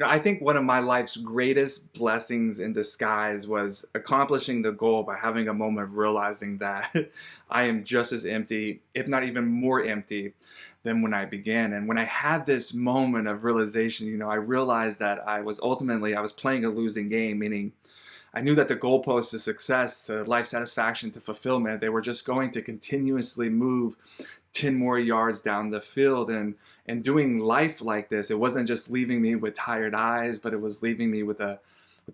I think one of my life's greatest blessings in disguise was accomplishing the goal by having a moment of realizing that I am just as empty, if not even more empty, than when I began. And when I had this moment of realization, I realized that I was playing a losing game, meaning I knew that the goalposts to success, to life satisfaction, to fulfillment, they were just going to continuously move 10 more yards down the field. And doing life like this, it wasn't just leaving me with tired eyes, but it was leaving me with a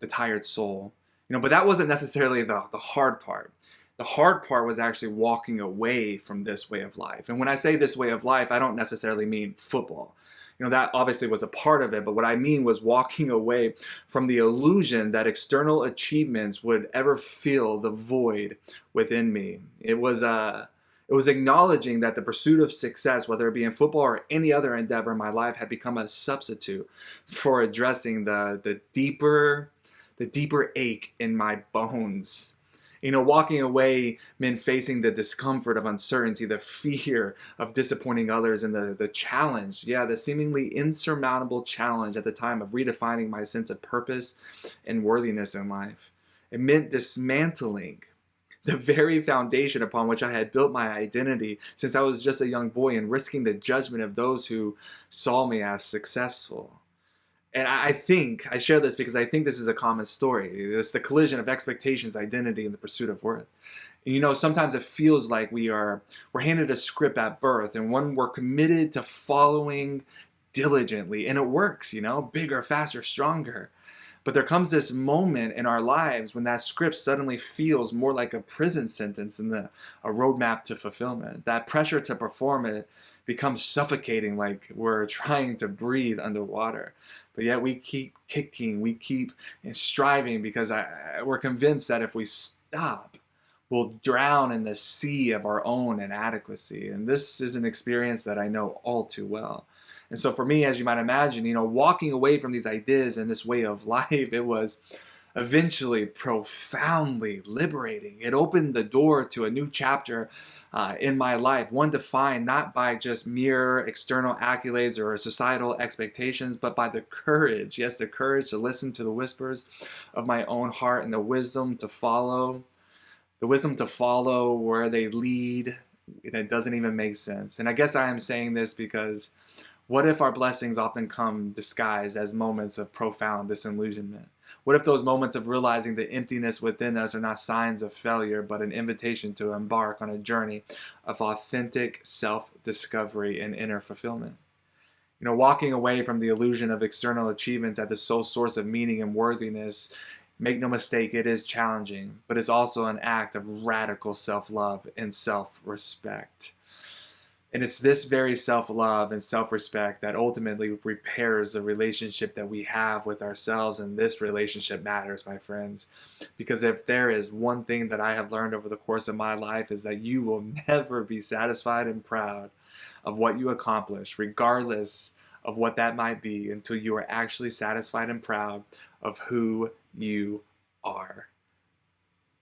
tired soul. But that wasn't necessarily the hard part. The hard part was actually walking away from this way of life. And when I say this way of life, I don't necessarily mean football. That obviously was a part of it, but what I mean was walking away from the illusion that external achievements would ever fill the void within me. It was acknowledging that the pursuit of success, whether it be in football or any other endeavor in my life, had become a substitute for addressing the deeper ache in my bones. Walking away meant facing the discomfort of uncertainty, the fear of disappointing others, and the challenge, the seemingly insurmountable challenge at the time of redefining my sense of purpose and worthiness in life. It meant dismantling the very foundation upon which I had built my identity since I was just a young boy, and risking the judgment of those who saw me as successful. And I think, I share this because I think this is a common story. It's the collision of expectations, identity, and the pursuit of worth. Sometimes it feels like we're handed a script at birth, and one we're committed to following diligently. And it works, bigger, faster, stronger. But there comes this moment in our lives when that script suddenly feels more like a prison sentence than a roadmap to fulfillment. That pressure to perform it becomes suffocating, like we're trying to breathe underwater. But yet we keep kicking, we keep striving because we're convinced that if we stop, we'll drown in the sea of our own inadequacy. And this is an experience that I know all too well. And so for me, as you might imagine, walking away from these ideas and this way of life, it was eventually profoundly liberating. It opened the door to a new chapter in my life, one defined not by just mere external accolades or societal expectations, but by the courage, yes, the courage to listen to the whispers of my own heart, and the wisdom to follow where they lead. And it doesn't even make sense. And I guess I am saying this because what if our blessings often come disguised as moments of profound disillusionment? What if those moments of realizing the emptiness within us are not signs of failure, but an invitation to embark on a journey of authentic self-discovery and inner fulfillment? Walking away from the illusion of external achievements at the sole source of meaning and worthiness, make no mistake, it is challenging, but it's also an act of radical self-love and self-respect. And it's this very self-love and self-respect that ultimately repairs the relationship that we have with ourselves. And this relationship matters, my friends. Because if there is one thing that I have learned over the course of my life, is that you will never be satisfied and proud of what you accomplish, regardless of what that might be, until you are actually satisfied and proud of who you are.